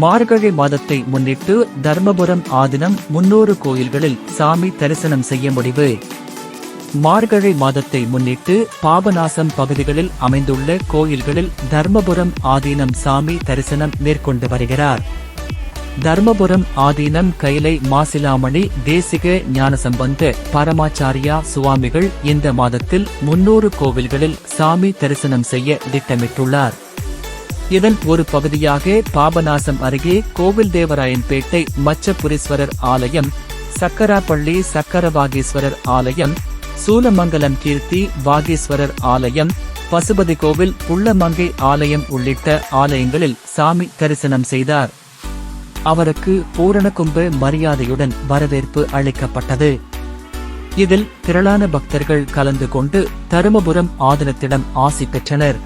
மார்கழி மாதத்தை முன்னிட்டு தர்மபுரம் ஆதீனம் 300 கோயில்களில் சாமி தரிசனம் செய்ய முடிவு. மார்கழி மாதத்தை முன்னிட்டு பாபநாசம் பகுதிகளில் அமைந்துள்ள கோயில்களில் தர்மபுரம் ஆதீனம் சாமி தரிசனம் மேற்கொண்டு வருகிறார். தர்மபுரம் ஆதீனம் கைலை மாசிலாமணி தேசிக ஞானசம்பந்த பரமாச்சாரியா சுவாமிகள் இந்த மாதத்தில் 300 கோவில்களில் சாமி தரிசனம் செய்ய திட்டமிட்டுள்ளார். இதன் ஒரு பகுதியாக பாபநாசம் அருகே கோவில்தேவராயன்பேட்டை மச்சபுரீஸ்வரர் ஆலயம், சக்கராப்பள்ளி சக்கரவாகீஸ்வரர் ஆலயம், சூலமங்கலம் கீர்த்தி வாகீஸ்வரர் ஆலயம், பசுபதி கோவில் புள்ளமங்கை ஆலயம் உள்ளிட்ட ஆலயங்களில் சாமி தரிசனம் செய்தார். அவருக்கு பூரண கும்ப மரியாதையுடன் வரவேற்பு அளிக்கப்பட்டது. இதில் திரளான பக்தர்கள் கலந்து கொண்டு தருமபுரம் ஆதீனத்திடம் ஆசி பெற்றனர்.